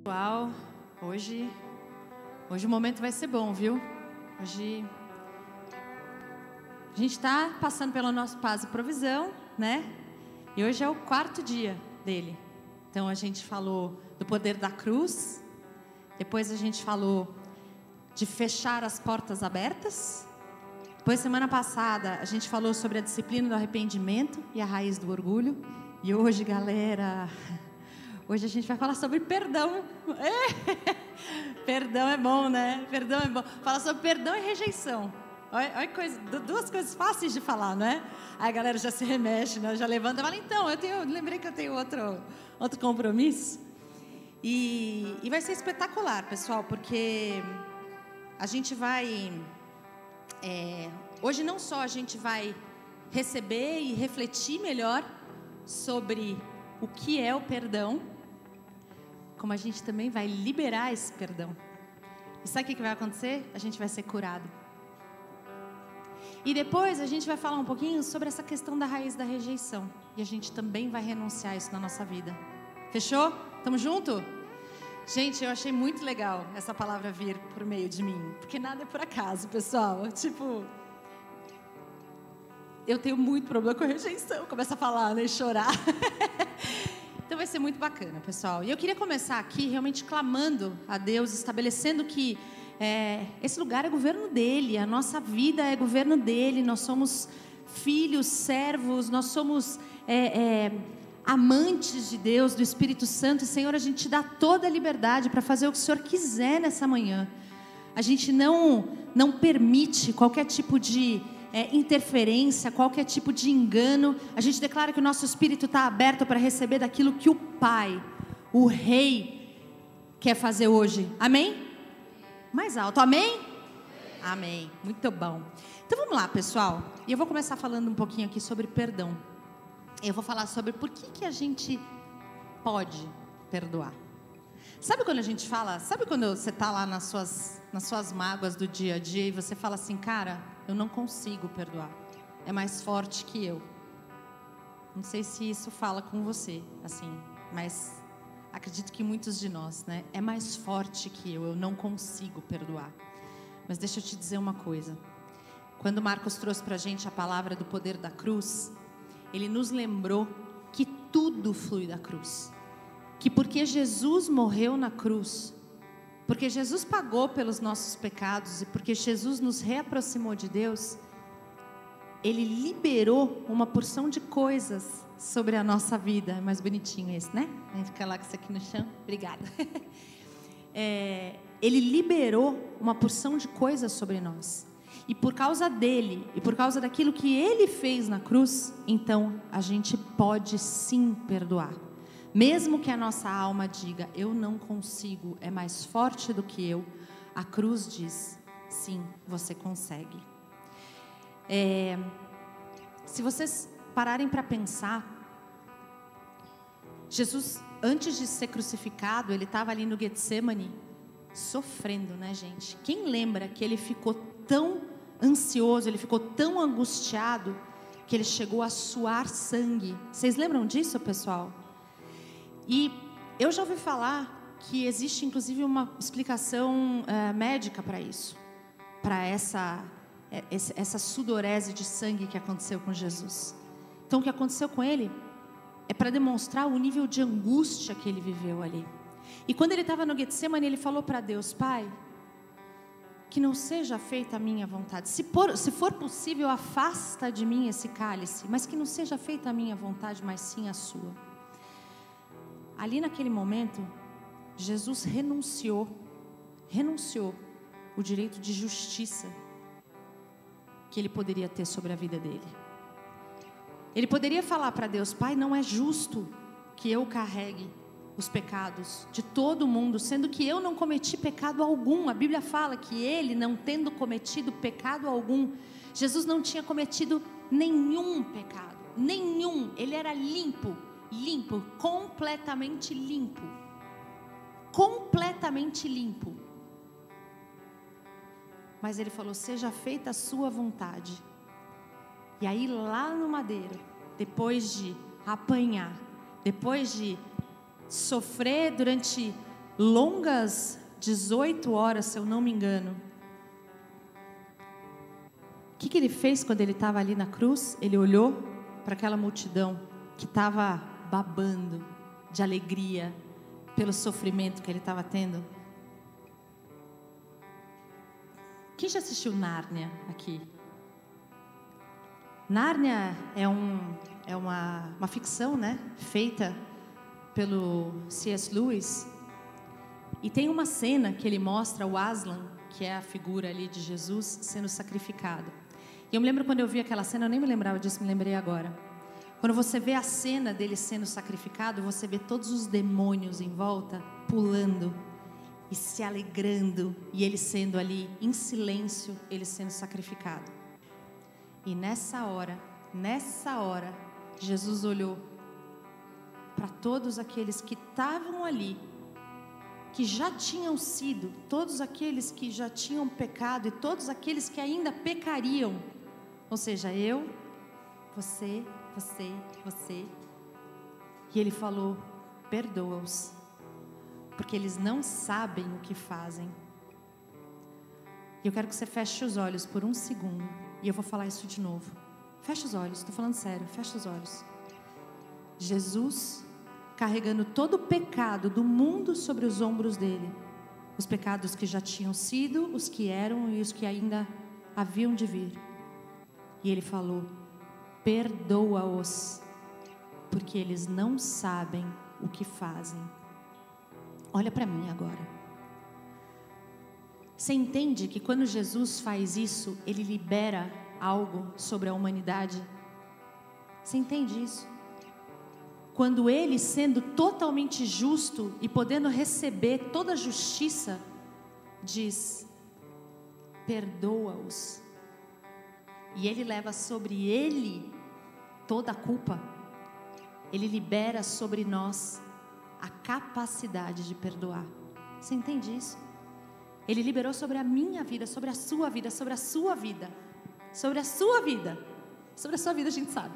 Pessoal, hoje o momento vai ser bom, viu? Hoje a gente está passando pelo nosso Paz e Provisão, né? E hoje é o 4º dia dele. Então a gente falou do poder da cruz, depois a gente falou de fechar as portas abertas. Depois, semana passada, a gente falou sobre a disciplina do arrependimento e a raiz do orgulho. E hoje, galera, hoje a gente vai falar sobre perdão. Perdão é bom, né? Perdão é bom. Fala sobre perdão e rejeição. Olha coisa, duas coisas fáceis de falar, não é? Aí a galera já se remexe, né? Já levanta e fala, então, lembrei que eu tenho outro compromisso. E vai ser espetacular, pessoal, porque a gente vai... hoje não só a gente vai receber e refletir melhor sobre o que é o perdão, como a gente também vai liberar esse perdão. E sabe o que vai acontecer? A gente vai ser curado. E depois a gente vai falar um pouquinho sobre essa questão da raiz da rejeição. E a gente também vai renunciar a isso na nossa vida. Fechou? Tamo junto? Gente, eu achei muito legal essa palavra vir por meio de mim. Porque nada é por acaso, pessoal. Tipo, eu tenho muito problema com a rejeição. Começa a falar, né? E chorar. Então vai ser muito bacana, pessoal. E eu queria começar aqui realmente clamando a Deus, estabelecendo que esse lugar é governo dele, a nossa vida é governo dele. Nós somos filhos, servos, nós somos amantes de Deus, do Espírito Santo. E, Senhor, a gente te dá toda a liberdade para fazer o que o Senhor quiser nessa manhã. A gente não permite qualquer tipo de interferência, qualquer tipo de engano. A gente declara que o nosso espírito está aberto para receber daquilo que o Pai, o Rei, quer fazer hoje. Amém? Mais alto, amém? Amém, muito bom. Então vamos lá, pessoal. E eu vou começar falando um pouquinho aqui sobre perdão. Eu vou falar sobre por que a gente pode perdoar. Sabe quando a gente fala, sabe quando você está lá nas suas mágoas do dia a dia e você fala assim, cara, eu não consigo perdoar, é mais forte que eu. Não sei se isso fala com você, assim, mas acredito que muitos de nós, né, é mais forte que eu não consigo perdoar. Mas deixa eu te dizer uma coisa, quando Marcos trouxe pra gente a palavra do poder da cruz, ele nos lembrou que tudo flui da cruz. Que porque Jesus morreu na cruz, porque Jesus pagou pelos nossos pecados e porque Jesus nos reaproximou de Deus, Ele liberou uma porção de coisas sobre a nossa vida. É mais bonitinho esse, né? A gente fica lá com isso aqui no chão. Obrigada. Ele liberou uma porção de coisas sobre nós. E por causa dele, e por causa daquilo que ele fez na cruz, então a gente pode sim perdoar. Mesmo que a nossa alma diga, eu não consigo, é mais forte do que eu, a cruz diz, sim, você consegue. Se vocês pararem para pensar, Jesus, antes de ser crucificado, ele estava ali no Getsemane, sofrendo, né, gente? Quem lembra que ele ficou tão ansioso, ele ficou tão angustiado, que ele chegou a suar sangue? Vocês lembram disso, pessoal? E eu já ouvi falar que existe inclusive uma explicação médica para isso, para essa sudorese de sangue que aconteceu com Jesus. Então o que aconteceu com ele é para demonstrar o nível de angústia que ele viveu ali. E quando ele estava no Getsemane, ele falou para Deus, Pai, que não seja feita a minha vontade, se for possível, afasta de mim esse cálice, mas que não seja feita a minha vontade, mas sim a sua. Ali naquele momento, Jesus renunciou o direito de justiça que ele poderia ter sobre a vida dele. Ele poderia falar para Deus, Pai, não é justo que eu carregue os pecados de todo mundo, sendo que eu não cometi pecado algum. A Bíblia fala que ele, não tendo cometido pecado algum, Jesus não tinha cometido nenhum pecado, nenhum, ele era limpo, completamente limpo. Mas ele falou, seja feita a sua vontade. E aí lá no madeiro, depois de apanhar, depois de sofrer durante longas 18 horas, se eu não me engano. O que ele fez quando ele estava ali na cruz? Ele olhou para aquela multidão que estava babando de alegria pelo sofrimento que ele estava tendo. Quem já assistiu Nárnia aqui? Nárnia é uma ficção, né? Feita pelo C.S. Lewis. E tem uma cena que ele mostra o Aslan, que é a figura ali de Jesus, sendo sacrificado. E eu me lembro quando eu vi aquela cena, eu nem me lembrava disso, me lembrei agora. Quando você vê a cena dele sendo sacrificado, você vê todos os demônios em volta, pulando e se alegrando, e ele sendo ali, em silêncio, ele sendo sacrificado. E nessa hora, Jesus olhou para todos aqueles que estavam ali, que já tinham sido, todos aqueles que já tinham pecado e todos aqueles que ainda pecariam. Ou seja, eu, você. E ele falou: perdoa-os, porque eles não sabem o que fazem. E eu quero que você feche os olhos por um segundo. E eu vou falar isso de novo. Fecha os olhos, estou falando sério, fecha os olhos. Jesus carregando todo o pecado do mundo sobre os ombros dele. Os pecados que já tinham sido, os que eram e os que ainda haviam de vir. E ele falou: perdoa-os, porque eles não sabem o que fazem. Olha para mim agora. Você entende que quando Jesus faz isso, ele libera algo sobre a humanidade? Você entende isso? Quando ele, sendo totalmente justo e podendo receber toda a justiça, diz: perdoa-os. E ele leva sobre ele toda a culpa. Ele libera sobre nós a capacidade de perdoar. Você entende isso? Ele liberou sobre a minha vida, sobre a sua vida, sobre a sua vida. Sobre a sua vida. Sobre a sua vida a gente sabe.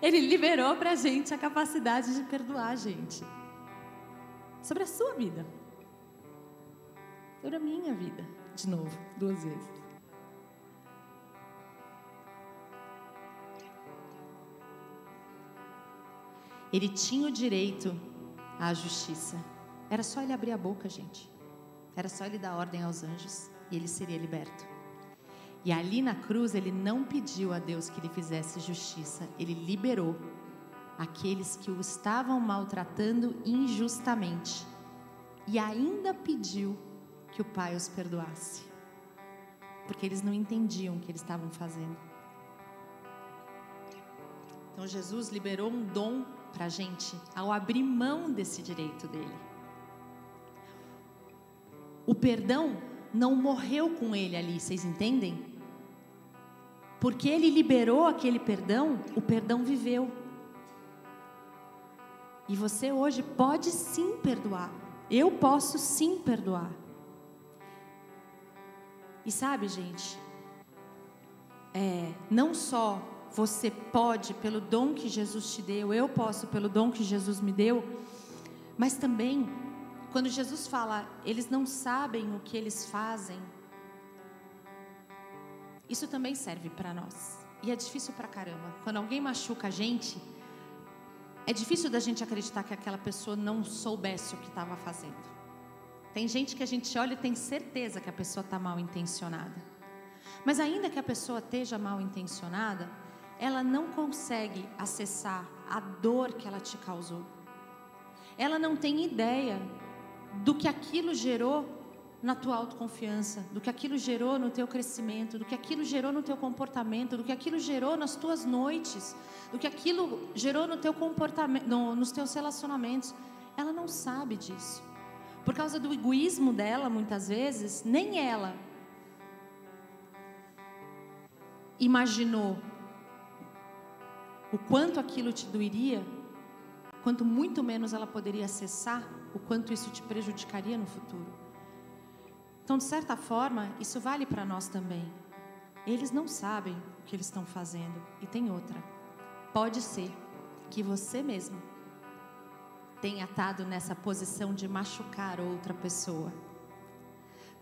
Ele liberou pra gente a capacidade de perdoar a gente. Sobre a sua vida. Sobre a minha vida. De novo, 2 vezes. Ele tinha o direito à justiça. Era só ele abrir a boca, gente. Era só ele dar ordem aos anjos e ele seria liberto. E ali na cruz ele não pediu a Deus que lhe fizesse justiça. Ele liberou aqueles que o estavam maltratando injustamente. E ainda pediu que o Pai os perdoasse. Porque eles não entendiam o que eles estavam fazendo. Então Jesus liberou um dom para a gente ao abrir mão desse direito dele. O perdão não morreu com ele ali, vocês entendem? Porque ele liberou aquele perdão, o perdão viveu. E você hoje pode sim perdoar. Eu posso sim perdoar. E sabe, gente, não só você pode pelo dom que Jesus te deu, eu posso pelo dom que Jesus me deu, mas também, quando Jesus fala, eles não sabem o que eles fazem, isso também serve para nós. E é difícil pra caramba. Quando alguém machuca a gente, é difícil da gente acreditar que aquela pessoa não soubesse o que estava fazendo. Tem gente que a gente olha e tem certeza que a pessoa está mal intencionada. Mas ainda que a pessoa esteja mal intencionada, ela não consegue acessar a dor que ela te causou. Ela não tem ideia do que aquilo gerou na tua autoconfiança, do que aquilo gerou no teu crescimento, do que aquilo gerou no teu comportamento, do que aquilo gerou nas tuas noites, do que aquilo gerou no teu comportamento, nos teus relacionamentos. Ela não sabe disso. Por causa do egoísmo dela, muitas vezes, nem ela imaginou o quanto aquilo te doeria, quanto muito menos ela poderia acessar o quanto isso te prejudicaria no futuro. Então, de certa forma, isso vale para nós também. Eles não sabem o que eles estão fazendo. E tem outra. Pode ser que você mesmo tenha estado nessa posição de machucar outra pessoa.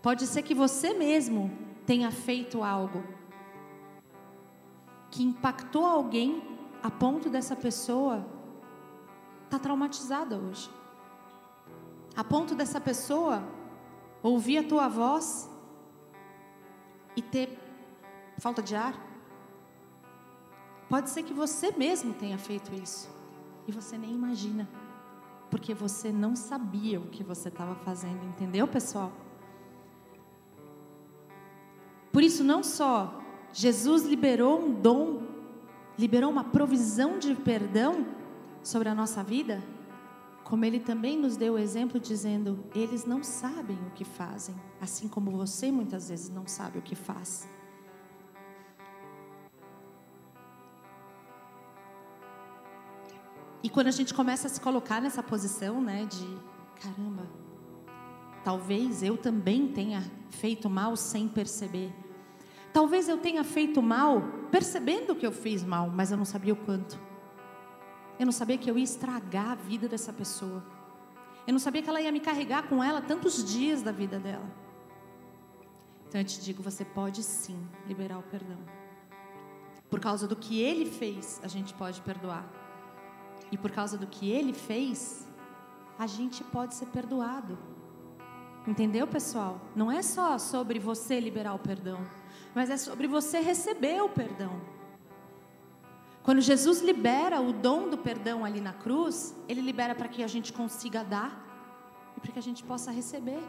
Pode ser que você mesmo tenha feito algo que impactou alguém a ponto dessa pessoa estar traumatizada hoje. A ponto dessa pessoa ouvir a tua voz e ter falta de ar. Pode ser que você mesmo tenha feito isso e você nem imagina, porque você não sabia o que você estava fazendo, entendeu, pessoal? Por isso, não só Jesus liberou um dom, liberou uma provisão de perdão sobre a nossa vida, como Ele também nos deu o exemplo dizendo, eles não sabem o que fazem, assim como você muitas vezes não sabe o que faz. E quando a gente começa a se colocar nessa posição, né, de caramba, talvez eu também tenha feito mal sem perceber. Talvez eu tenha feito mal percebendo que eu fiz mal, mas eu não sabia o quanto. Eu não sabia que eu ia estragar a vida dessa pessoa. Eu não sabia que ela ia me carregar com ela tantos dias da vida dela. Então eu te digo, você pode sim liberar o perdão. Por causa do que Ele fez, a gente pode perdoar. E por causa do que Ele fez, a gente pode ser perdoado. Entendeu, pessoal? Não é só sobre você liberar o perdão, mas é sobre você receber o perdão. Quando Jesus libera o dom do perdão ali na cruz, Ele libera para que a gente consiga dar e para que a gente possa receber.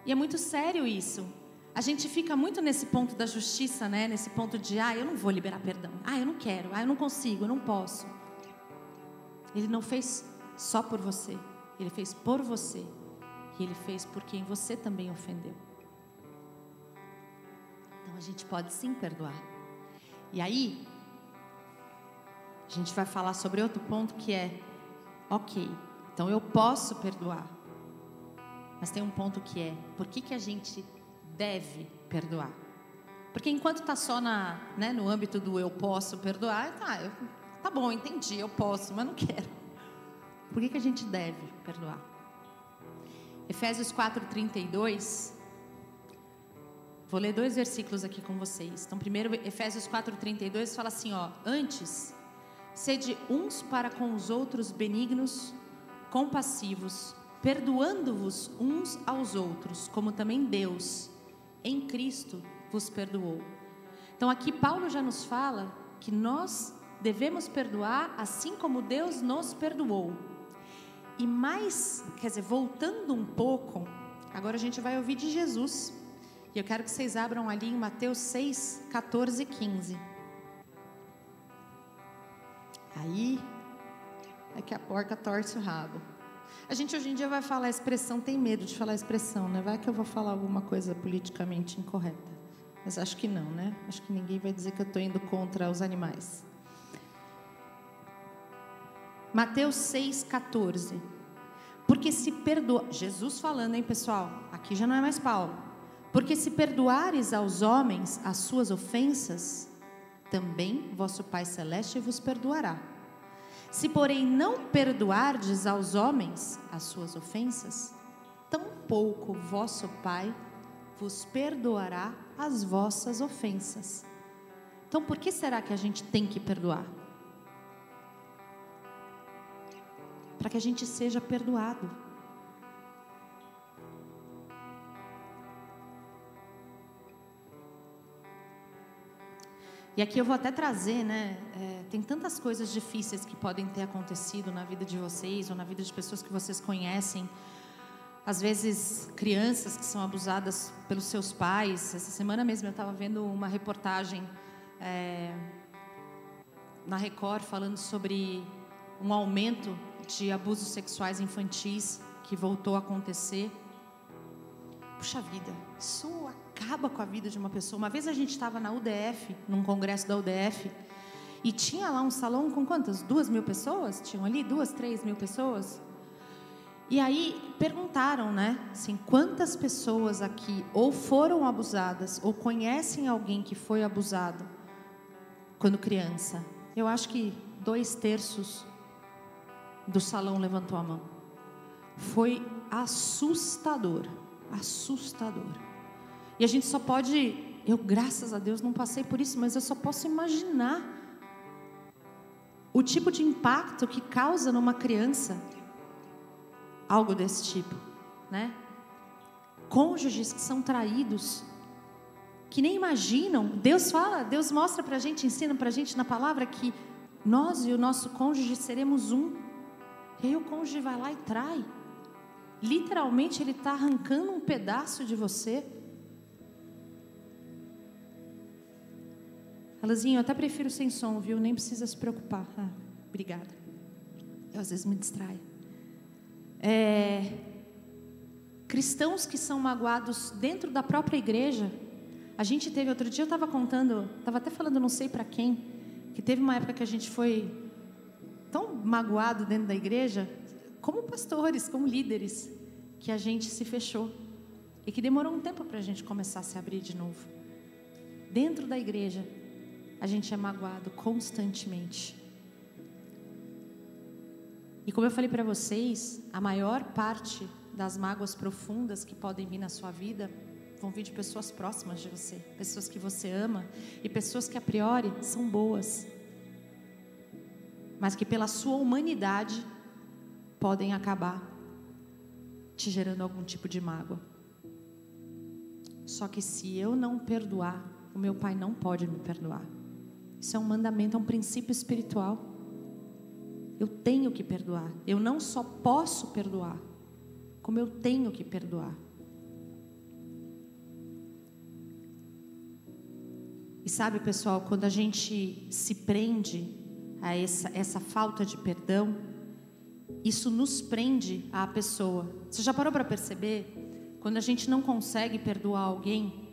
E é muito sério isso. A gente fica muito nesse ponto da justiça, né? Nesse ponto de, eu não vou liberar perdão. Eu não quero. Eu não consigo, eu não posso. Ele não fez só por você. Ele fez por você. E Ele fez por quem você também ofendeu. Então a gente pode sim perdoar. E aí, a gente vai falar sobre outro ponto que é, ok, então eu posso perdoar. Mas tem um ponto que é, por que a gente deve perdoar? Porque enquanto está só no âmbito do eu posso perdoar, tá bom, entendi, eu posso, mas não quero. Por que a gente deve perdoar? Efésios 4:32, vou ler 2 versículos aqui com vocês. Então, primeiro, Efésios 4:32 fala assim, antes, sede uns para com os outros benignos, compassivos, perdoando-vos uns aos outros, como também Deus, em Cristo, vos perdoou. Então, aqui Paulo já nos fala que nós devemos perdoar assim como Deus nos perdoou. E mais, voltando um pouco, agora a gente vai ouvir de Jesus. E eu quero que vocês abram ali em Mateus 6, 14 e 15. Aí é que a porca torce o rabo. A gente hoje em dia vai falar a expressão, tem medo de falar a expressão, né? Vai que eu vou falar alguma coisa politicamente incorreta. Mas acho que não, né? Acho que ninguém vai dizer que eu estou indo contra os animais. Mateus 6, 14. Porque se perdoar... Jesus falando, hein, pessoal? Aqui já não é mais Paulo. Porque se perdoares aos homens as suas ofensas, também vosso Pai Celeste vos perdoará. Se, porém, não perdoardes aos homens as suas ofensas, tampouco vosso Pai vos perdoará as vossas ofensas. Então, por que será que a gente tem que perdoar? Para que a gente seja perdoado. E aqui eu vou até trazer, tem tantas coisas difíceis que podem ter acontecido na vida de vocês, ou na vida de pessoas que vocês conhecem. Às vezes, crianças que são abusadas pelos seus pais. Essa semana mesmo eu estava vendo uma reportagem na Record falando sobre um aumento de abusos sexuais infantis que voltou a acontecer. Puxa vida, isso acaba com a vida de uma pessoa. Uma vez a gente estava na UDF, num congresso da UDF, e tinha lá um salão com quantas? 2.000 pessoas? Tinham ali 2, 3.000 pessoas? E aí perguntaram, assim, quantas pessoas aqui ou foram abusadas, ou conhecem alguém que foi abusado quando criança? Eu acho que 2/3 do salão levantou a mão. Foi assustador, assustador. E a gente só pode, eu graças a Deus não passei por isso, mas eu só posso imaginar o tipo de impacto que causa numa criança algo desse tipo, né? Cônjuges que são traídos, que nem imaginam. Deus fala, Deus mostra pra gente, ensina pra gente na palavra que nós e o nosso cônjuge seremos um. E aí o cônjuge vai lá e trai. Literalmente ele está arrancando um pedaço de você. Alazinho, eu até prefiro sem som, viu? Nem precisa se preocupar. Obrigada. Eu às vezes me distraio. Cristãos que são magoados dentro da própria igreja. A gente teve, outro dia eu estava contando, estava até falando não sei para quem, que teve uma época que a gente foi tão magoado dentro da igreja, como pastores, como líderes, que a gente se fechou. E que demorou um tempo para a gente começar a se abrir de novo. Dentro da igreja, a gente é magoado constantemente. E como eu falei para vocês, a maior parte das mágoas profundas que podem vir na sua vida vão vir de pessoas próximas de você, pessoas que você ama e pessoas que a priori são boas, mas que pela sua humanidade podem acabar te gerando algum tipo de mágoa. Só que se eu não perdoar, o meu pai não pode me perdoar. Isso é um mandamento, é um princípio espiritual. Eu tenho que perdoar. Eu não só posso perdoar, como eu tenho que perdoar. E sabe, pessoal, quando a gente se prende a essa falta de perdão, isso nos prende à pessoa. Você já parou para perceber? Quando a gente não consegue perdoar alguém,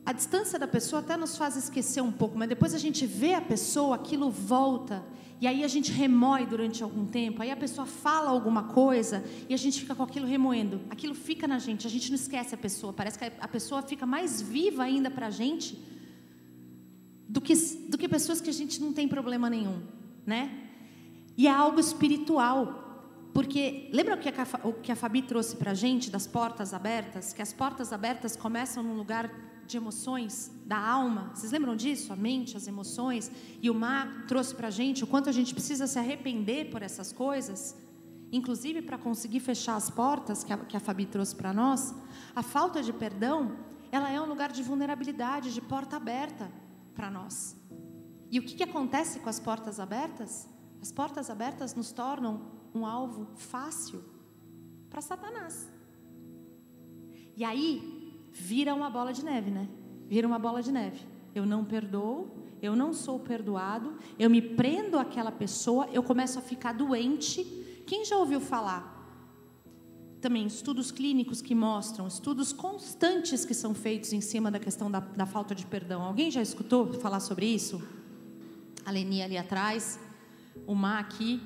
a distância da pessoa até nos faz esquecer um pouco, mas depois a gente vê a pessoa, aquilo volta, e aí a gente remói durante algum tempo, aí a pessoa fala alguma coisa, e a gente fica com aquilo remoendo, aquilo fica na gente, a gente não esquece a pessoa, parece que a pessoa fica mais viva ainda pra gente, do que pessoas que a gente não tem problema nenhum, né? E é algo espiritual, porque lembra o que a Fabi trouxe pra gente, das portas abertas? Que as portas abertas começam num lugar de emoções, da alma. Vocês lembram disso? A mente, as emoções. E o Mar trouxe pra gente o quanto a gente precisa se arrepender por essas coisas, inclusive para conseguir fechar as portas que a Fabi trouxe para nós. A falta de perdão, ela é um lugar de vulnerabilidade, de porta aberta para nós. E o que acontece com as portas abertas? As portas abertas nos tornam um alvo fácil para Satanás. E aí vira uma bola de neve, né? Vira uma bola de neve. Eu não perdoo, eu não sou perdoado, eu me prendo àquela pessoa, eu começo a ficar doente. Quem já ouviu falar? Também estudos clínicos que mostram, estudos constantes que são feitos em cima da questão da falta de perdão. Alguém já escutou falar sobre isso? A Leni ali atrás, o Má aqui.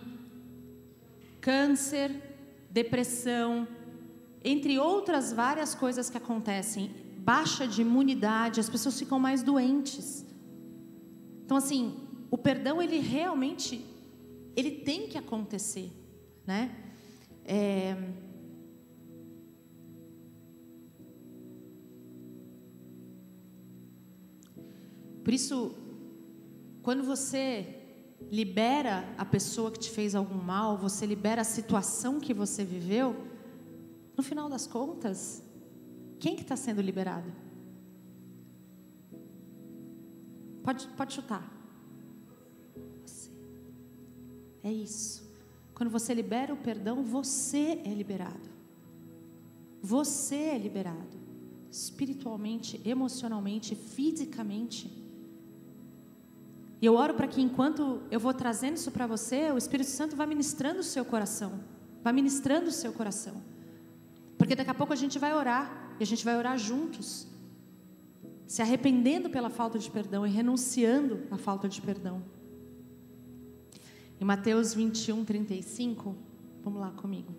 Câncer, depressão, entre outras várias coisas que acontecem, baixa de imunidade, as pessoas ficam mais doentes. Então, assim, o perdão, ele realmente, ele tem que acontecer, né? Por isso, quando você libera a pessoa que te fez algum mal, você libera a situação que você viveu, no final das contas, quem que está sendo liberado? Pode chutar. Você. É isso. Quando você libera o perdão, você é liberado. Você é liberado. Espiritualmente, emocionalmente, fisicamente. E eu oro para que enquanto eu vou trazendo isso para você, o Espírito Santo vai ministrando o seu coração. Vai ministrando o seu coração. Porque daqui a pouco a gente vai orar, e a gente vai orar juntos, se arrependendo pela falta de perdão e renunciando à falta de perdão. Em Mateus 21, 35, vamos lá comigo.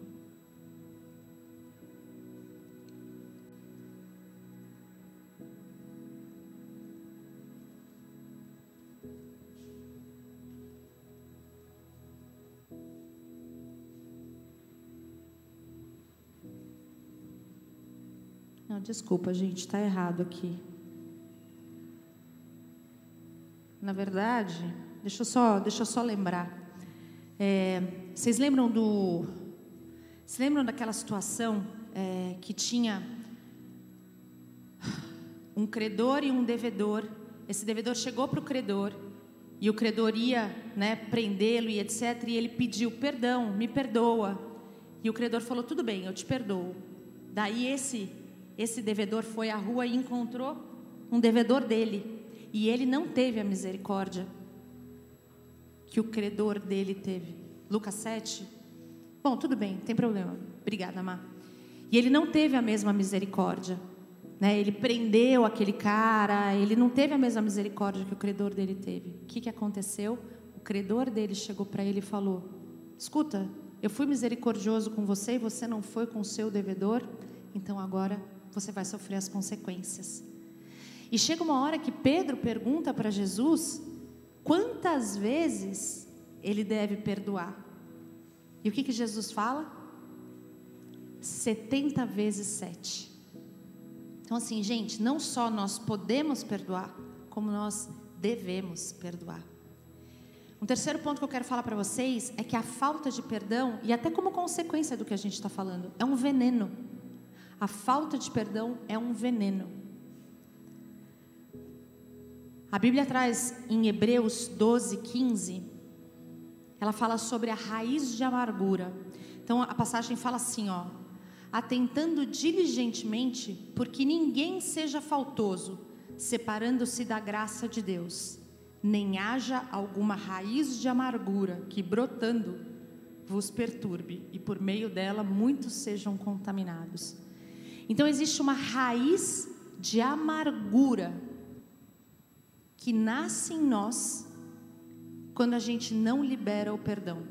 Não, desculpa, gente, está errado aqui. Na verdade, deixa eu só lembrar. Vocês lembram daquela situação que tinha um credor e um devedor? Esse devedor chegou para o credor e o credor ia, prendê-lo e etc. E ele pediu perdão, me perdoa. E o credor falou: tudo bem, eu te perdoo. Daí esse devedor foi à rua e encontrou um devedor dele. E ele não teve a misericórdia que o credor dele teve. Lucas 7. Bom, tudo bem, não tem problema. Obrigada, Má. E ele não teve a mesma misericórdia. Ele prendeu aquele cara, ele não teve a mesma misericórdia que o credor dele teve. O que aconteceu? O credor dele chegou para ele e falou: escuta, eu fui misericordioso com você e você não foi com o seu devedor, então agora você vai sofrer as consequências. E chega uma hora que Pedro pergunta para Jesus quantas vezes ele deve perdoar. E o que Jesus fala? 70 vezes 7. Então assim, gente, não só nós podemos perdoar, como nós devemos perdoar. Um terceiro ponto que eu quero falar para vocês é que a falta de perdão, e até como consequência do que a gente está falando, é um veneno. A falta de perdão é um veneno. A Bíblia traz em Hebreus 12, 15, ela fala sobre a raiz de amargura. Então a passagem fala assim, atentando diligentemente, porque ninguém seja faltoso, separando-se da graça de Deus, nem haja alguma raiz de amargura que, brotando, vos perturbe, e por meio dela muitos sejam contaminados. Então existe uma raiz de amargura que nasce em nós quando a gente não libera o perdão.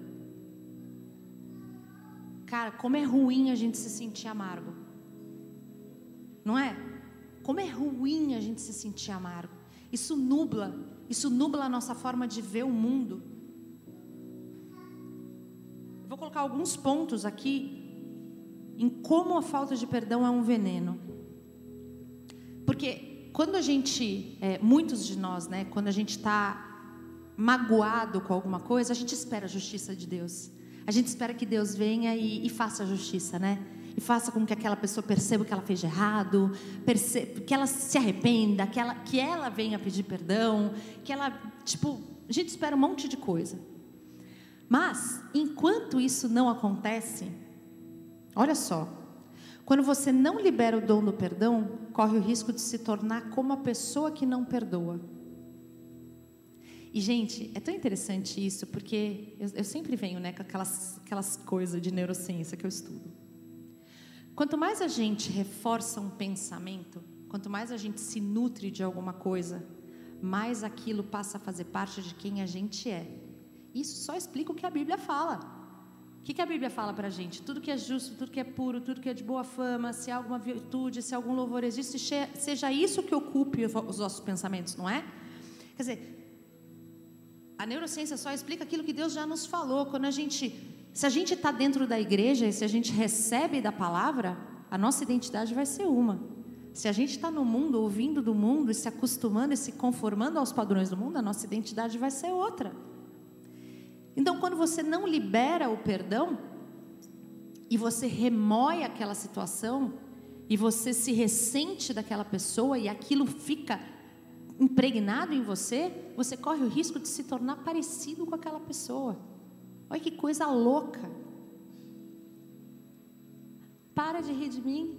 Cara, como é ruim a gente se sentir amargo, não é? Como é ruim a gente se sentir amargo. Isso nubla a nossa forma de ver o mundo. Vou colocar alguns pontos aqui em como a falta de perdão é um veneno. Porque quando a gente, muitos de nós, quando a gente está magoado com alguma coisa, a gente espera a justiça de Deus. A gente espera que Deus venha e faça a justiça, E faça com que aquela pessoa perceba o que ela fez de errado, que ela se arrependa, que ela venha pedir perdão, que ela, a gente espera um monte de coisa. Mas, enquanto isso não acontece, olha só, quando você não libera o dom do perdão, corre o risco de se tornar como a pessoa que não perdoa. E, gente, é tão interessante isso, porque eu sempre venho, com aquelas coisas de neurociência que eu estudo. Quanto mais a gente reforça um pensamento, quanto mais a gente se nutre de alguma coisa, mais aquilo passa a fazer parte de quem a gente é. Isso só explica o que a Bíblia fala. O que a Bíblia fala para a gente? Tudo que é justo, tudo que é puro, tudo que é de boa fama, se há alguma virtude, se algum louvor existe, seja isso que ocupe os nossos pensamentos, não é? Quer dizer, a neurociência só explica aquilo que Deus já nos falou. Se a gente está dentro da igreja e se a gente recebe da palavra, a nossa identidade vai ser uma. Se a gente está no mundo, ouvindo do mundo e se acostumando e se conformando aos padrões do mundo, a nossa identidade vai ser outra. Então, quando você não libera o perdão e você remoe aquela situação e você se ressente daquela pessoa e aquilo fica impregnado em você, você corre o risco de se tornar parecido com aquela pessoa. Olha que coisa louca. Para de rir de mim.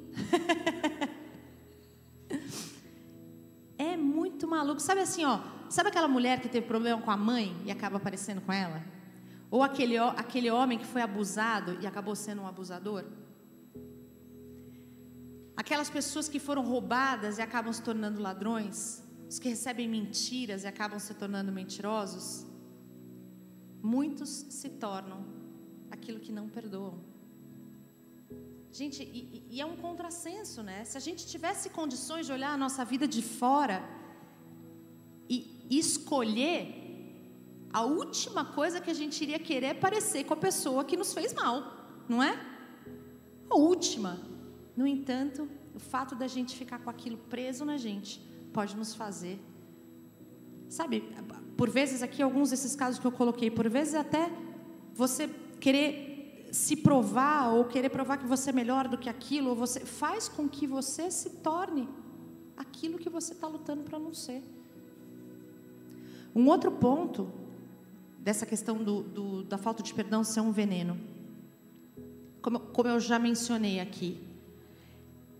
É muito maluco. Sabe assim, sabe aquela mulher que teve problema com a mãe e acaba aparecendo com ela? Ou aquele homem que foi abusado e acabou sendo um abusador? Aquelas pessoas que foram roubadas e acabam se tornando ladrões? Os que recebem mentiras e acabam se tornando mentirosos? Muitos se tornam aquilo que não perdoam. Gente, e é um contrassenso, Se a gente tivesse condições de olhar a nossa vida de fora e escolher, a última coisa que a gente iria querer é parecer com a pessoa que nos fez mal, não é? A última. No entanto, o fato da gente ficar com aquilo preso na gente pode nos fazer, sabe, por vezes aqui, alguns desses casos que eu coloquei, por vezes até você querer se provar, ou querer provar que você é melhor do que aquilo, ou você faz com que você se torne aquilo que você está lutando para não ser. Um outro ponto dessa questão da falta de perdão ser um veneno, como eu já mencionei aqui,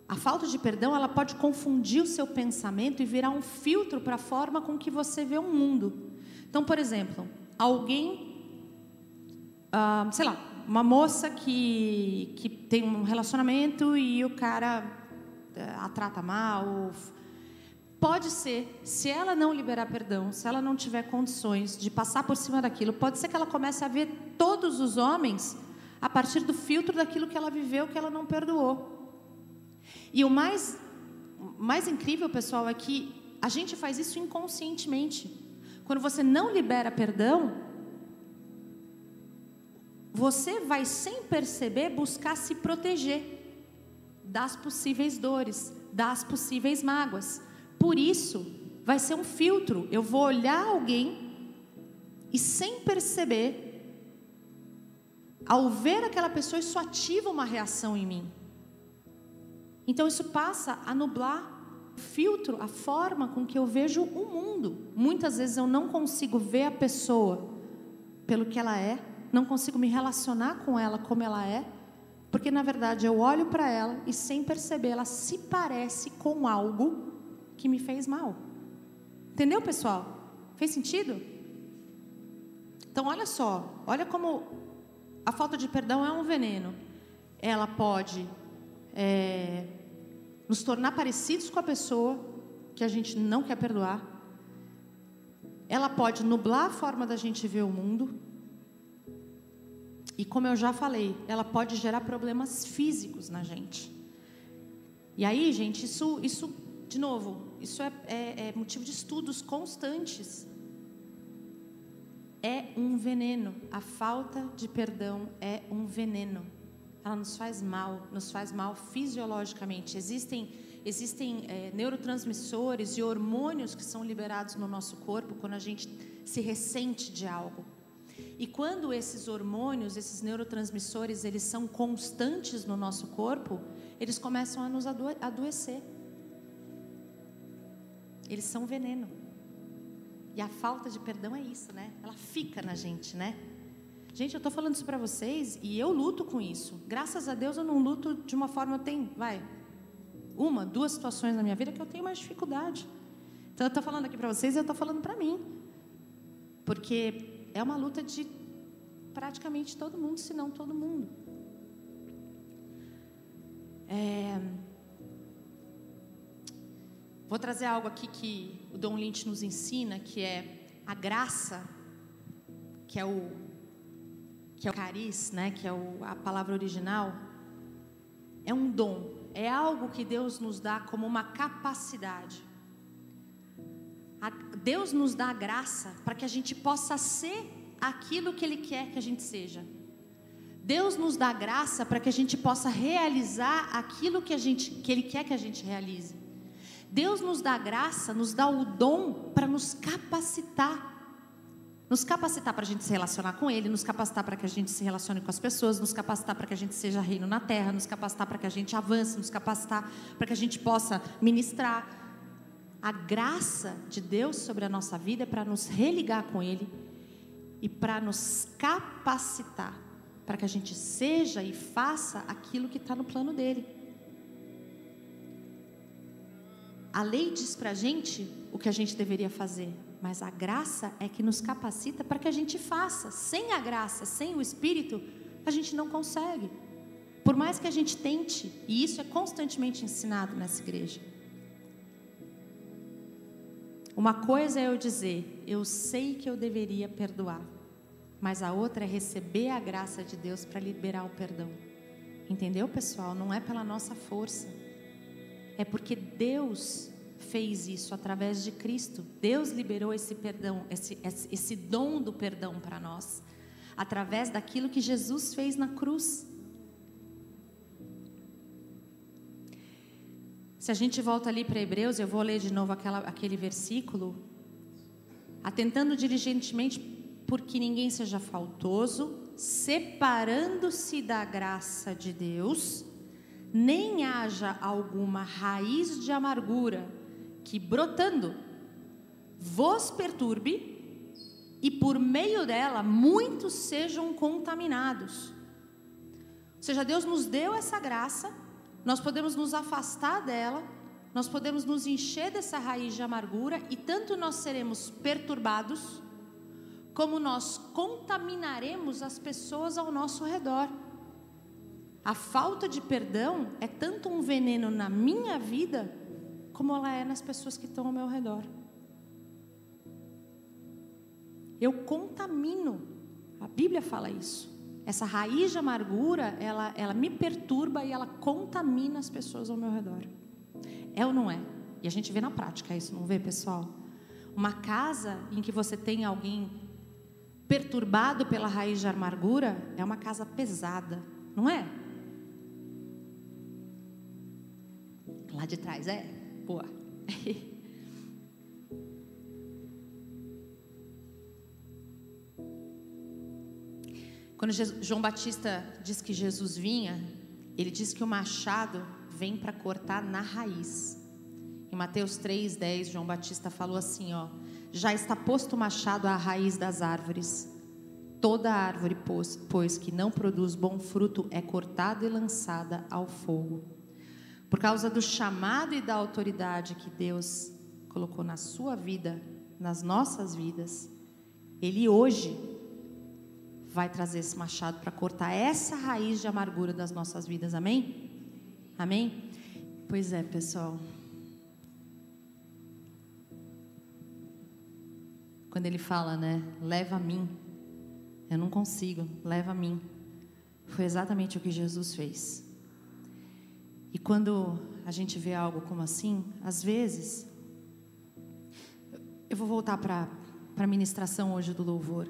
a falta de perdão, ela pode confundir o seu pensamento e virar um filtro para a forma com que você vê o mundo. Então, por exemplo, alguém, sei lá, uma moça que tem um relacionamento e o cara a trata mal. Pode ser, se ela não liberar perdão, se ela não tiver condições de passar por cima daquilo, pode ser que ela comece a ver todos os homens a partir do filtro daquilo que ela viveu, que ela não perdoou. E o mais incrível, pessoal, é que a gente faz isso inconscientemente. Quando você não libera perdão, você vai, sem perceber, buscar se proteger das possíveis dores, das possíveis mágoas. Por isso, vai ser um filtro. Eu vou olhar alguém e, sem perceber, ao ver aquela pessoa, isso ativa uma reação em mim. Então, isso passa a nublar o filtro, a forma com que eu vejo o mundo. Muitas vezes eu não consigo ver a pessoa pelo que ela é, não consigo me relacionar com ela como ela é, porque, na verdade, eu olho para ela e, sem perceber, ela se parece com algo que me fez mal. Entendeu, pessoal? Fez sentido? Então, olha só, olha como a falta de perdão é um veneno. Ela pode nos tornar parecidos com a pessoa que a gente não quer perdoar. Ela pode nublar a forma da gente ver o mundo. E, como eu já falei, ela pode gerar problemas físicos na gente. E aí, gente, isso de novo, isso é motivo de estudos constantes. É um veneno. A falta de perdão é um veneno. Ela nos faz mal fisiologicamente. Existem neurotransmissores e hormônios que são liberados no nosso corpo quando a gente se ressente de algo. E quando esses hormônios, esses neurotransmissores, eles são constantes no nosso corpo, eles começam a nos adoecer. Eles são veneno. E a falta de perdão é isso, né? Ela fica na gente, né? Gente, eu estou falando isso para vocês e eu luto com isso. Graças a Deus eu não luto de uma forma, duas situações na minha vida que eu tenho mais dificuldade. Então eu estou falando aqui para vocês e eu estou falando para mim. Porque é uma luta de praticamente todo mundo, se não todo mundo. Vou trazer algo aqui que o Don Lynch nos ensina, que é a graça, que é o cariz, né, que é a palavra original. É um dom, é algo que Deus nos dá como uma capacidade. Deus nos dá a graça para que a gente possa ser aquilo que Ele quer que a gente seja. Deus nos dá a graça para que a gente possa realizar aquilo que Ele quer que a gente realize. Deus nos dá a graça, nos dá o dom para nos capacitar. Nos capacitar para a gente se relacionar com Ele, nos capacitar para que a gente se relacione com as pessoas, nos capacitar para que a gente seja reino na terra, nos capacitar para que a gente avance, nos capacitar para que a gente possa ministrar. A graça de Deus sobre a nossa vida é para nos religar com Ele e para nos capacitar para que a gente seja e faça aquilo que está no plano dEle. A lei diz para a gente o que a gente deveria fazer, mas a graça é que nos capacita para que a gente faça. Sem a graça, sem o Espírito, a gente não consegue. Por mais que a gente tente, e isso é constantemente ensinado nessa igreja. Uma coisa é eu dizer, eu sei que eu deveria perdoar, mas a outra é receber a graça de Deus para liberar o perdão. Entendeu, pessoal? Não é pela nossa força. É porque Deus fez isso através de Cristo. Deus liberou esse perdão, esse dom do perdão para nós, através daquilo que Jesus fez na cruz. Se a gente volta ali para Hebreus, eu vou ler de novo aquele versículo. Atentando diligentemente porque ninguém seja faltoso, separando-se da graça de Deus, nem haja alguma raiz de amargura que, brotando, vos perturbe, e por meio dela muitos sejam contaminados. Ou seja, Deus nos deu essa graça, nós podemos nos afastar dela, nós podemos nos encher dessa raiz de amargura, e tanto nós seremos perturbados, como nós contaminaremos as pessoas ao nosso redor. A falta de perdão é tanto um veneno na minha vida, como ela é nas pessoas que estão ao meu redor. Eu contamino, a Bíblia fala isso. Essa raiz de amargura, ela me perturba e ela contamina as pessoas ao meu redor. É ou não é? E a gente vê na prática isso, não vê, pessoal? Uma casa em que você tem alguém perturbado pela raiz de amargura, é uma casa pesada, não é? Lá de trás, é? Boa. Quando João Batista diz que Jesus vinha, ele diz que o machado vem para cortar na raiz. Em Mateus 3:10, João Batista falou assim, ó: já está posto o machado à raiz das árvores. Toda árvore, pois que não produz bom fruto, é cortada e lançada ao fogo. Por causa do chamado e da autoridade que Deus colocou na sua vida, nas nossas vidas, Ele hoje vai trazer esse machado para cortar essa raiz de amargura das nossas vidas, amém? Amém? Pois é, pessoal. Quando ele fala, né, leva a mim, eu não consigo, leva a mim. Foi exatamente o que Jesus fez. E quando a gente vê algo como assim, às vezes, eu vou voltar para a ministração hoje do louvor.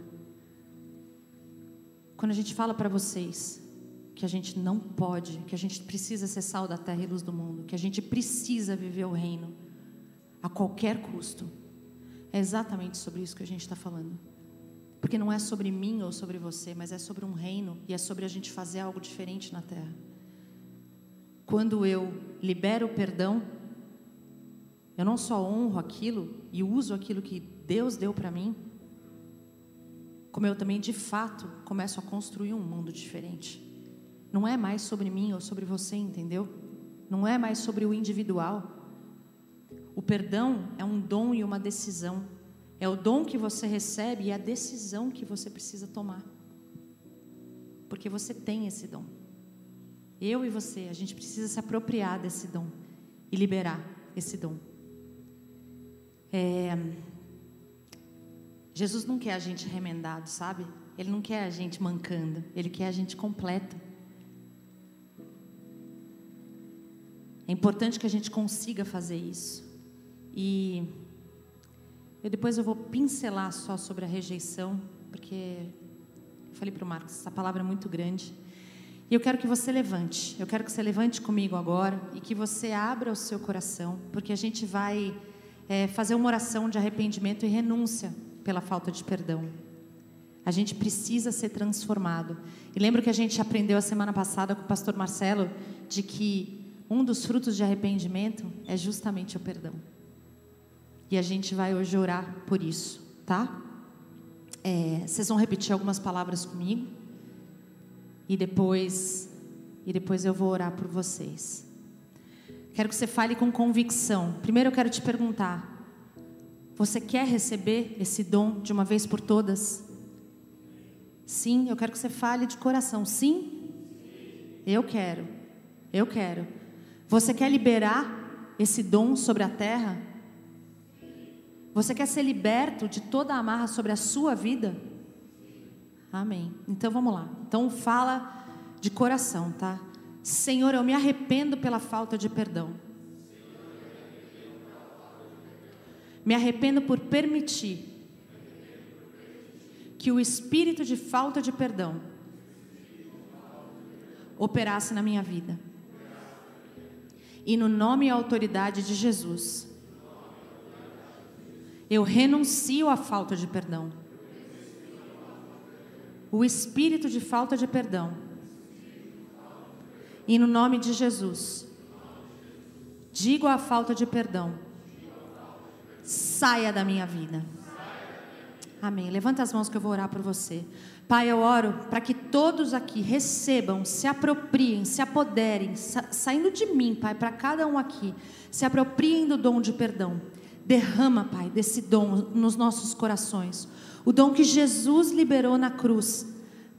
Quando a gente fala para vocês que a gente não pode, que a gente precisa ser sal da terra e luz do mundo, que a gente precisa viver o reino a qualquer custo, é exatamente sobre isso que a gente está falando. Porque não é sobre mim ou sobre você, mas é sobre um reino, e é sobre a gente fazer algo diferente na terra. Quando eu libero o perdão, eu não só honro aquilo e uso aquilo que Deus deu para mim, como eu também, de fato, começo a construir um mundo diferente. Não é mais sobre mim ou sobre você, entendeu? Não é mais sobre o individual. O perdão é um dom e uma decisão. É o dom que você recebe e a decisão que você precisa tomar. Porque você tem esse dom. Eu e você, a gente precisa se apropriar desse dom e liberar esse dom. Jesus não quer a gente remendado, sabe? Ele não quer a gente mancando, Ele quer a gente completo. É importante que a gente consiga fazer isso. E depois eu vou pincelar só sobre a rejeição, porque eu falei para o Marcos, essa palavra é muito grande. E eu quero que você levante, eu quero que você levante comigo agora e que você abra o seu coração, porque a gente vai fazer uma oração de arrependimento e renúncia pela falta de perdão. A gente precisa ser transformado. E lembra que a gente aprendeu a semana passada com o pastor Marcelo, de que um dos frutos de arrependimento é justamente o perdão. E a gente vai hoje orar por isso, tá? Vocês vão repetir algumas palavras comigo. E depois eu vou orar por vocês. Quero que você fale com convicção. Primeiro eu quero te perguntar: você quer receber esse dom de uma vez por todas? Sim, eu quero que você fale de coração. Sim? Eu quero. Você quer liberar esse dom sobre a terra? Você quer ser liberto de toda a amarra sobre a sua vida? Amém. Então vamos lá. Então fala de coração, tá? Senhor, eu me arrependo pela falta de perdão. Me arrependo por permitir que o espírito de falta de perdão operasse na minha vida. E no nome e autoridade de Jesus, eu renuncio à falta de perdão. O espírito de falta de perdão. E no nome de Jesus, digo à falta de perdão: saia da minha vida. Amém. Levanta as mãos que eu vou orar por você. Pai, eu oro para que todos aqui recebam, se apropriem, se apoderem, saindo de mim, Pai, para cada um aqui, se apropriem do dom de perdão. Derrama, Pai, desse dom nos nossos corações. O dom que Jesus liberou na cruz.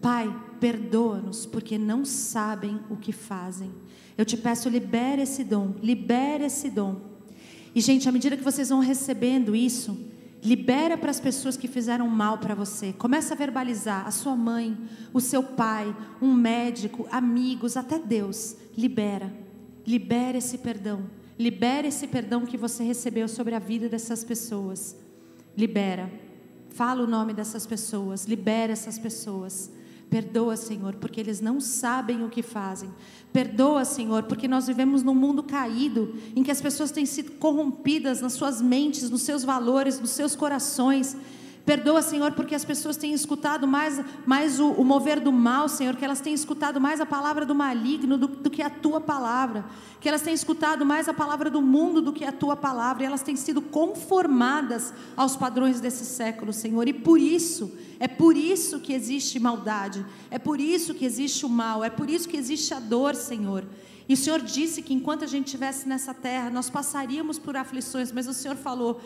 Pai, perdoa-nos, porque não sabem o que fazem. Eu te peço, libere esse dom, libere esse dom. E, gente, à medida que vocês vão recebendo isso, libera para as pessoas que fizeram mal para você. Começa a verbalizar, a sua mãe, o seu pai, um médico, amigos, até Deus. Libera esse perdão. Libera esse perdão que você recebeu sobre a vida dessas pessoas. Libera. Fala o nome dessas pessoas. Libera essas pessoas. Perdoa, Senhor, porque eles não sabem o que fazem. Perdoa, Senhor, porque nós vivemos num mundo caído, em que as pessoas têm sido corrompidas nas suas mentes, nos seus valores, nos seus corações. Perdoa, Senhor, porque as pessoas têm escutado mais o mover do mal, Senhor, que elas têm escutado mais a palavra do maligno do que a Tua palavra, que elas têm escutado mais a palavra do mundo do que a Tua palavra, e elas têm sido conformadas aos padrões desse século, Senhor, e é por isso que existe maldade, é por isso que existe o mal, é por isso que existe a dor, Senhor. E o Senhor disse que enquanto a gente estivesse nessa terra, nós passaríamos por aflições, mas o Senhor falou: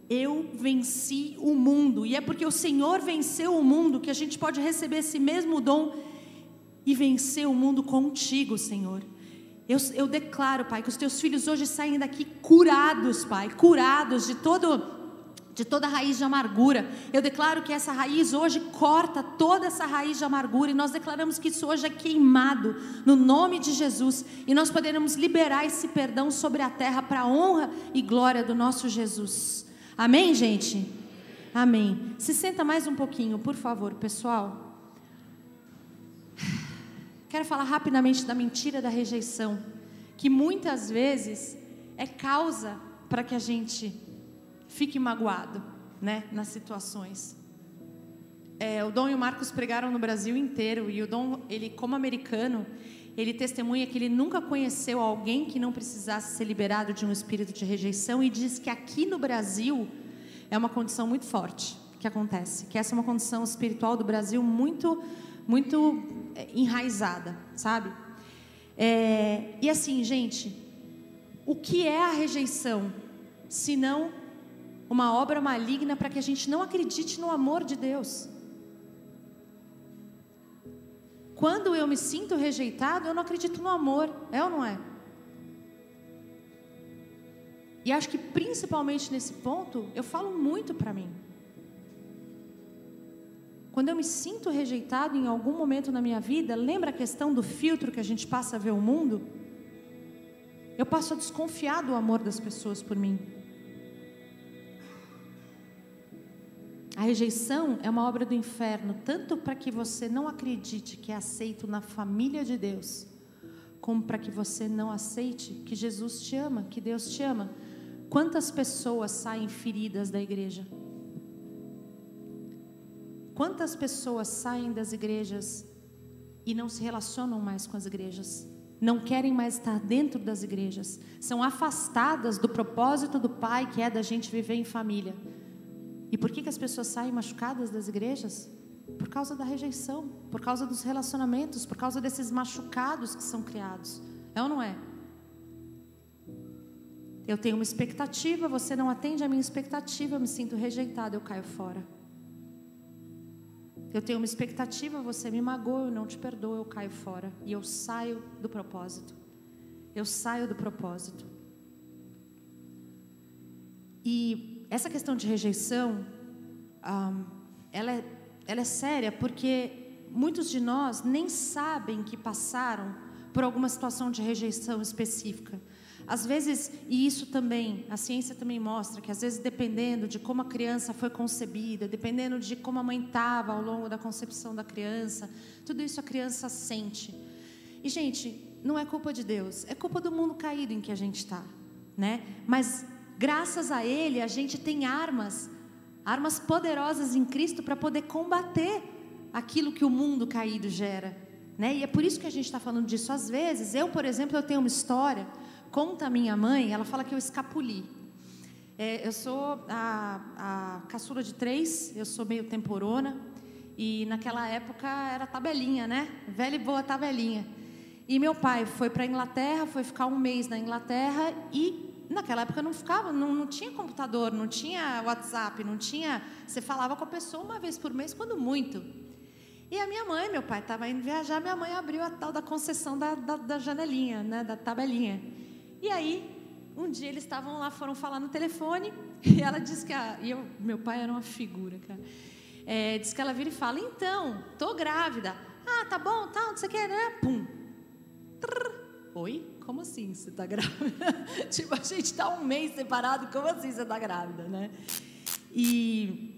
eu venci o mundo, e é porque o Senhor venceu o mundo que a gente pode receber esse mesmo dom e vencer o mundo contigo, Senhor. Eu declaro, Pai, que os teus filhos hoje saem daqui curados, Pai, curados de toda raiz de amargura. Eu declaro que essa raiz hoje corta toda essa raiz de amargura, e nós declaramos que isso hoje é queimado no nome de Jesus, e nós poderemos liberar esse perdão sobre a terra para a honra e glória do nosso Jesus. Amém, gente? Amém. Se senta mais um pouquinho, por favor, pessoal. Quero falar rapidamente da mentira da rejeição, que muitas vezes é causa para que a gente fique magoado, né, nas situações. O Dom e o Marcos pregaram no Brasil inteiro, e o Dom, ele como americano, ele testemunha que ele nunca conheceu alguém que não precisasse ser liberado de um espírito de rejeição, e diz que aqui no Brasil é uma condição muito forte que acontece, que essa é uma condição espiritual do Brasil muito, muito enraizada, sabe? E assim, gente, o que é a rejeição, se não uma obra maligna para que a gente não acredite no amor de Deus? Quando eu me sinto rejeitado, eu não acredito no amor, é ou não é? E acho que principalmente nesse ponto, eu falo muito para mim. Quando eu me sinto rejeitado em algum momento na minha vida, lembra a questão do filtro que a gente passa a ver o mundo? Eu passo a desconfiar do amor das pessoas por mim. A rejeição é uma obra do inferno, tanto para que você não acredite que é aceito na família de Deus, como para que você não aceite que Jesus te ama, que Deus te ama. Quantas pessoas saem feridas da igreja? Quantas pessoas saem das igrejas e não se relacionam mais com as igrejas? Não querem mais estar dentro das igrejas? São afastadas do propósito do Pai, que é da gente viver em família. E por que as pessoas saem machucadas das igrejas? Por causa da rejeição, por causa dos relacionamentos, por causa desses machucados que são criados. É ou não é? Eu tenho uma expectativa, você não atende a minha expectativa, eu me sinto rejeitada, eu caio fora. Eu tenho uma expectativa, você me magoa, eu não te perdoo, eu caio fora. E eu saio do propósito. Eu saio do propósito. E essa questão de rejeição, ela é séria, porque muitos de nós nem sabem que passaram por alguma situação de rejeição específica. Às vezes, e isso também, a ciência também mostra que às vezes, dependendo de como a criança foi concebida, dependendo de como a mãe estava ao longo da concepção da criança, tudo isso a criança sente. E gente, não é culpa de Deus, é culpa do mundo caído em que a gente está, né? Mas graças a Ele a gente tem armas poderosas em Cristo para poder combater aquilo que o mundo caído gera, né? E é por isso que a gente está falando disso. Às vezes, por exemplo, eu tenho uma história, conta a minha mãe, ela fala que eu escapuli. Eu sou a caçula de 3, eu sou meio temporona, e naquela época era tabelinha, né? Velha e boa tabelinha. E meu pai foi para a Inglaterra, foi ficar um mês na Inglaterra, e naquela época não tinha computador, não tinha WhatsApp, não tinha... Você falava com a pessoa uma vez por mês, quando muito. E a minha mãe, meu pai estava indo viajar, minha mãe abriu a tal da concessão da janelinha, né, da tabelinha. E aí, um dia eles estavam lá, foram falar no telefone, e ela disse que... meu pai era uma figura, cara. Diz que ela vira e fala, então, tô grávida. Ah, tá bom, tá, não sei o que, né? Pum. Trrr. Oi? Como assim você está grávida? Tipo, a gente está um mês separado, como assim você está grávida, né? E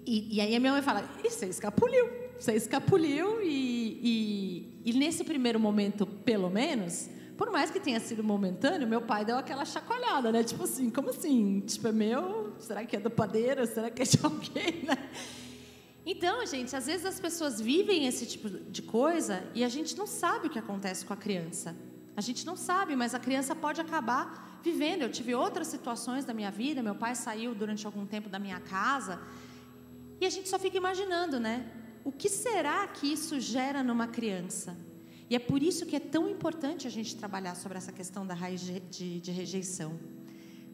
aí a minha mãe fala, você escapuliu e nesse primeiro momento, pelo menos, por mais que tenha sido momentâneo, meu pai deu aquela chacoalhada, né? Tipo assim, como assim? Tipo, é meu? Será que é do padeiro? Será que é de alguém, né? Então, gente, às vezes as pessoas vivem esse tipo de coisa e a gente não sabe o que acontece com a criança. A gente não sabe, mas a criança pode acabar vivendo. Eu tive outras situações da minha vida, meu pai saiu durante algum tempo da minha casa, e a gente só fica imaginando, né? O que será que isso gera numa criança? E é por isso que é tão importante a gente trabalhar sobre essa questão da raiz de rejeição.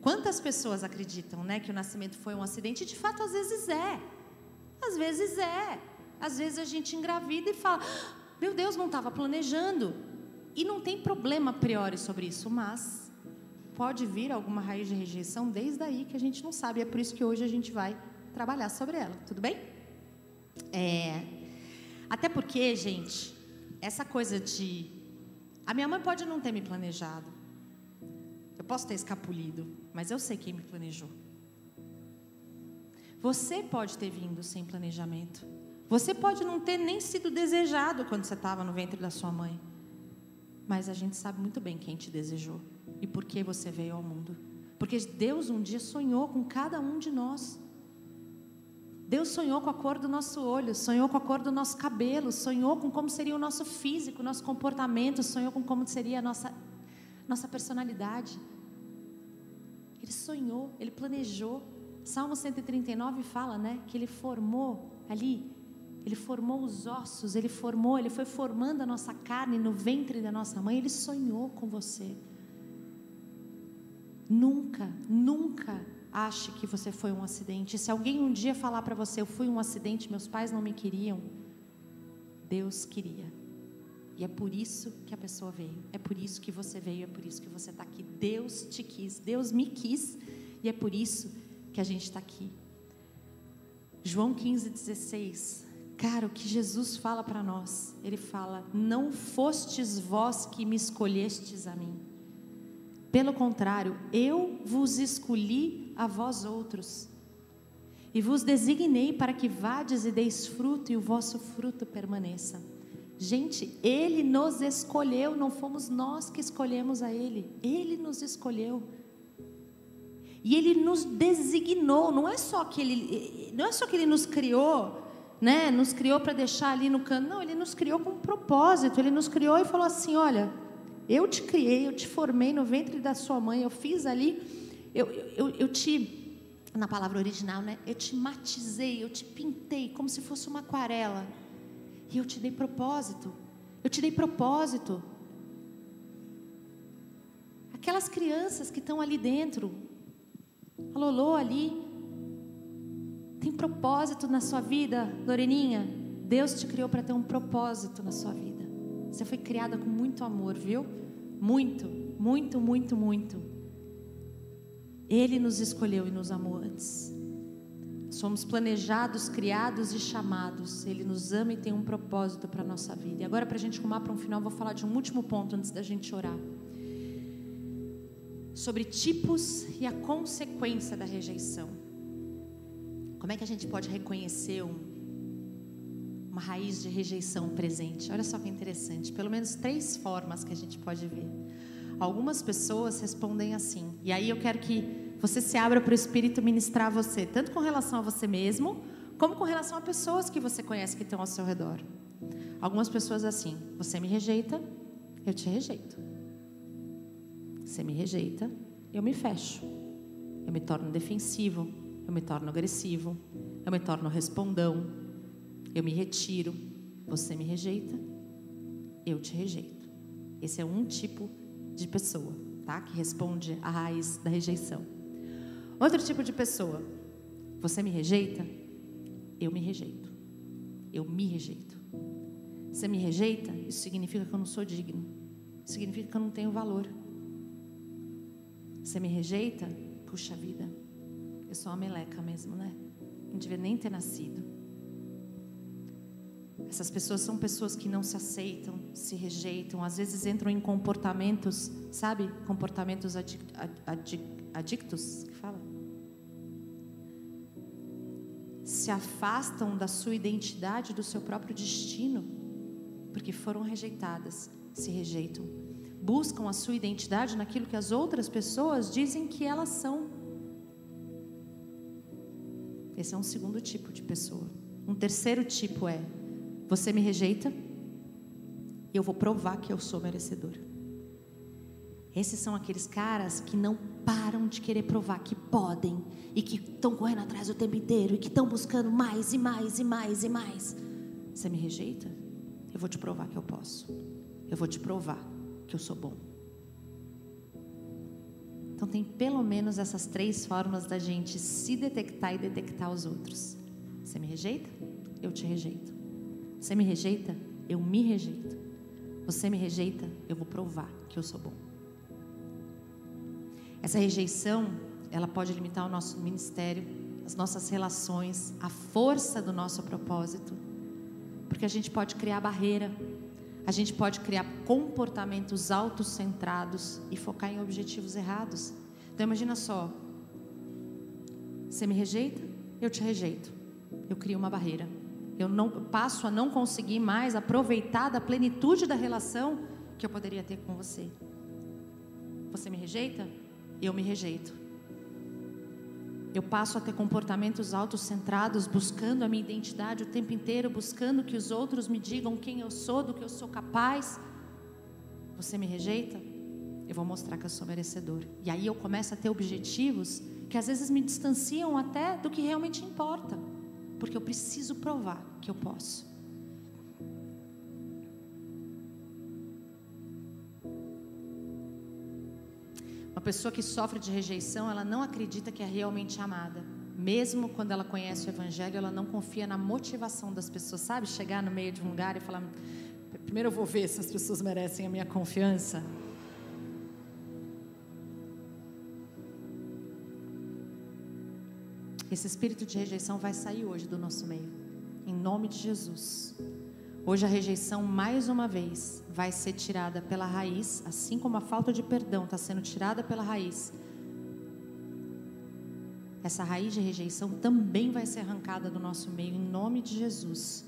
Quantas pessoas acreditam, né, que o nascimento foi um acidente? De fato, às vezes é. Às vezes é. Às vezes a gente engravida e fala, meu Deus, não estava planejando. E não tem problema a priori sobre isso, mas pode vir alguma raiz de rejeição desde aí que a gente não sabe. É por isso que hoje a gente vai trabalhar sobre ela, tudo bem? Até porque, gente, essa coisa de... A minha mãe pode não ter me planejado. Eu posso ter escapulido, mas eu sei quem me planejou. Você pode ter vindo sem planejamento. Você pode não ter nem sido desejado quando você estava no ventre da sua mãe. Mas a gente sabe muito bem quem te desejou e por que você veio ao mundo. Porque Deus um dia sonhou com cada um de nós. Deus sonhou com a cor do nosso olho, sonhou com a cor do nosso cabelo, sonhou com como seria o nosso físico, o nosso comportamento, sonhou com como seria a nossa personalidade. Ele sonhou, Ele planejou. Salmo 139 fala, né, que Ele formou ali, Ele formou os ossos, Ele foi formando a nossa carne no ventre da nossa mãe. Ele sonhou com você. Nunca ache que você foi um acidente. Se alguém um dia falar para você, eu fui um acidente, meus pais não me queriam, Deus queria. E é por isso que a pessoa veio, é por isso que você veio, é por isso que você está aqui. Deus te quis, Deus me quis, e é por isso que a gente está aqui. João 15:16, cara, o que Jesus fala para nós, Ele fala, não fostes vós que me escolhestes a mim, pelo contrário, eu vos escolhi a vós outros, e vos designei para que vades e deis fruto, e o vosso fruto permaneça. Gente, Ele nos escolheu, não fomos nós que escolhemos a Ele, Ele nos escolheu. E Ele nos designou, não é só que Ele nos criou, né? Nos criou para deixar ali no canto, não, Ele nos criou com um propósito. Ele nos criou e falou assim, olha, eu te criei, eu te formei no ventre da sua mãe, eu fiz ali, eu te, na palavra original, né? Eu te matizei, eu te pintei como se fosse uma aquarela. E eu te dei propósito, Aquelas crianças que estão ali dentro, a Lolô ali, tem propósito na sua vida, Loreninha. Deus te criou para ter um propósito na sua vida. Você foi criada com muito amor, viu? Muito, muito, muito, muito. Ele nos escolheu e nos amou antes. Somos planejados, criados e chamados. Ele nos ama e tem um propósito para a nossa vida. E agora, para a gente rumar para um final, vou falar de um último ponto antes da gente orar. Sobre tipos e a consequência da rejeição. Como é que a gente pode reconhecer uma raiz de rejeição presente. Olha só que interessante, pelo menos 3 formas que a gente pode ver. Algumas pessoas respondem assim, e aí eu quero que você se abra para o Espírito ministrar a você, tanto com relação a você mesmo, como com relação a pessoas que você conhece que estão ao seu redor. Algumas pessoas assim: você me rejeita, eu te rejeito. Você me rejeita, eu me fecho. Eu me torno defensivo, eu me torno agressivo, eu me torno respondão, eu me retiro. Você me rejeita, eu te rejeito. Esse é um tipo de pessoa, tá? Que responde à raiz da rejeição. Outro tipo de pessoa: você me rejeita, eu me rejeito. Eu me rejeito. Você me rejeita, isso significa que eu não sou digno. Isso significa que eu não tenho valor. Você me rejeita, puxa vida, eu sou uma meleca mesmo, né? Não devia nem ter nascido. Essas pessoas são pessoas que não se aceitam, se rejeitam, às vezes entram em comportamentos, sabe? Comportamentos adictos, que fala? Se afastam da sua identidade, do seu próprio destino, porque foram rejeitadas, se rejeitam. Buscam a sua identidade naquilo que as outras pessoas dizem que elas são. Esse é um segundo tipo de pessoa. Um terceiro tipo é: você me rejeita, eu vou provar que eu sou merecedor. Esses são aqueles caras que não param de querer provar que podem, e que estão correndo atrás o tempo inteiro, e que estão buscando mais e mais e mais e mais. Você me rejeita, eu vou te provar que eu posso. Eu vou te provar que eu sou bom. Então tem pelo menos essas 3 formas da gente se detectar e detectar os outros. Você me rejeita, eu te rejeito. Você me rejeita, eu me rejeito. Você me rejeita, eu vou provar que eu sou bom. Essa rejeição, ela pode limitar o nosso ministério, as nossas relações, a força do nosso propósito, porque a gente pode criar barreira, a gente pode criar comportamentos autocentrados e focar em objetivos errados. Então imagina só, você me rejeita, eu te rejeito, eu crio uma barreira, eu passo a não conseguir mais aproveitar da plenitude da relação que eu poderia ter com você. Você me rejeita, eu me rejeito. Eu passo a ter comportamentos autocentrados, buscando a minha identidade o tempo inteiro, buscando que os outros me digam quem eu sou, do que eu sou capaz. Você me rejeita, eu vou mostrar que eu sou merecedor. E aí eu começo a ter objetivos que às vezes me distanciam até do que realmente importa, porque eu preciso provar que eu posso. Uma pessoa que sofre de rejeição, ela não acredita que é realmente amada. Mesmo quando ela conhece o Evangelho, ela não confia na motivação das pessoas. Sabe, chegar no meio de um lugar e falar: primeiro eu vou ver se as pessoas merecem a minha confiança. Esse espírito de rejeição vai sair hoje do nosso meio, em nome de Jesus. Hoje a rejeição, mais uma vez, vai ser tirada pela raiz, assim como a falta de perdão está sendo tirada pela raiz. Essa raiz de rejeição também vai ser arrancada do nosso meio, em nome de Jesus.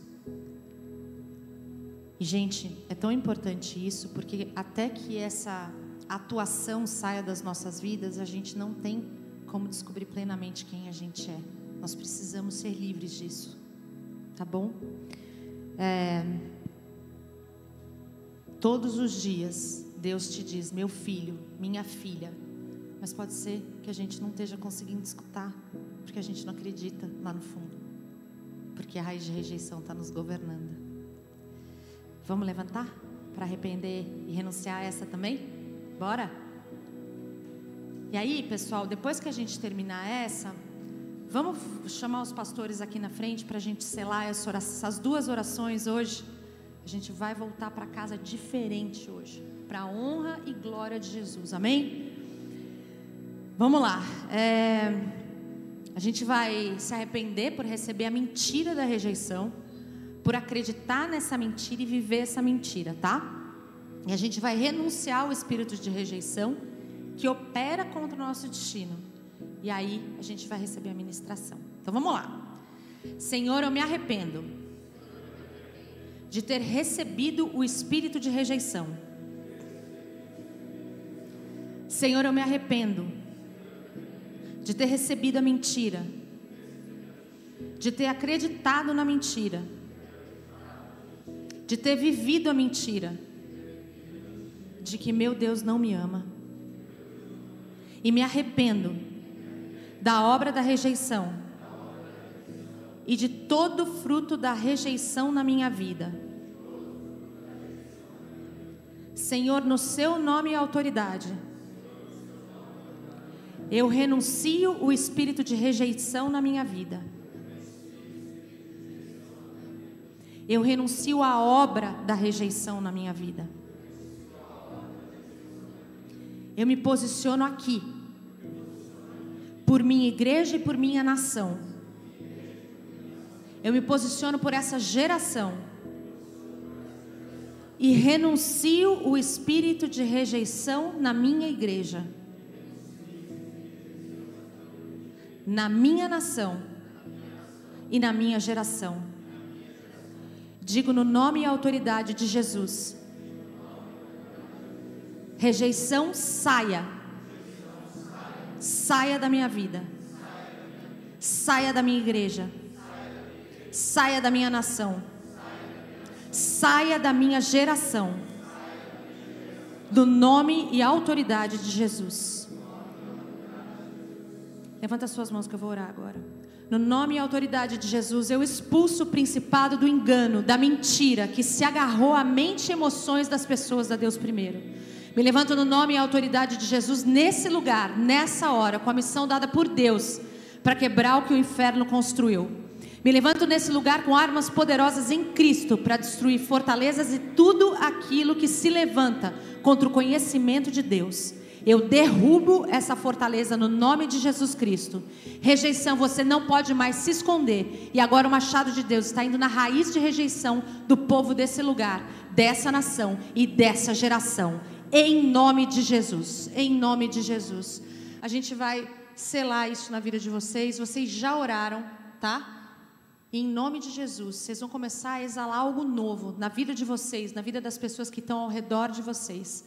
E, gente, é tão importante isso, porque até que essa atuação saia das nossas vidas, a gente não tem como descobrir plenamente quem a gente é. Nós precisamos ser livres disso, tá bom? Todos os dias Deus te diz: meu filho, minha filha. Mas pode ser que a gente não esteja conseguindo escutar, porque a gente não acredita lá no fundo, porque a raiz de rejeição está nos governando. Vamos levantar para arrepender e renunciar a essa também? Bora? E aí, pessoal, depois que a gente terminar essa, vamos chamar os pastores aqui na frente para a gente selar essas 2 orações hoje. A gente vai voltar para casa diferente hoje, para a honra e glória de Jesus, amém? Vamos lá. A gente vai se arrepender por receber a mentira da rejeição, por acreditar nessa mentira e viver essa mentira, tá? E a gente vai renunciar ao espírito de rejeição que opera contra o nosso destino. E aí a gente vai receber a ministração. Então vamos lá. Senhor, eu me arrependo de ter recebido o espírito de rejeição. Senhor, eu me arrependo de ter recebido a mentira, de ter acreditado na mentira, de ter vivido a mentira, de que meu Deus não me ama. E me arrependo da obra da rejeição e de todo fruto da rejeição na minha vida. Senhor, no seu nome e autoridade, eu renuncio o espírito de rejeição na minha vida. Eu renuncio a obra da rejeição na minha vida. Eu me posiciono aqui, por minha igreja e por minha nação. Eu me posiciono por essa geração. E renuncio o espírito de rejeição na minha igreja, na minha nação e na minha geração. Digo no nome e autoridade de Jesus: rejeição, saia. Saia da minha vida. Saia da minha igreja. Saia da minha nação. Saia da minha geração. Do nome e autoridade de Jesus. Levanta suas mãos que eu vou orar agora. No nome e autoridade de Jesus, eu expulso o principado do engano, da mentira, que se agarrou à mente e emoções das pessoas da Deus primeiro. Me levanto no nome e autoridade de Jesus nesse lugar, nessa hora, com a missão dada por Deus, para quebrar o que o inferno construiu. Me levanto nesse lugar com armas poderosas em Cristo, para destruir fortalezas e tudo aquilo que se levanta contra o conhecimento de Deus. Eu derrubo essa fortaleza no nome de Jesus Cristo. Rejeição, você não pode mais se esconder. E agora o machado de Deus está indo na raiz de rejeição do povo desse lugar, dessa nação e dessa geração. Em nome de Jesus. Em nome de Jesus. A gente vai selar isso na vida de vocês. Vocês já oraram, tá? Em nome de Jesus, vocês vão começar a exalar algo novo na vida de vocês, na vida das pessoas que estão ao redor de vocês.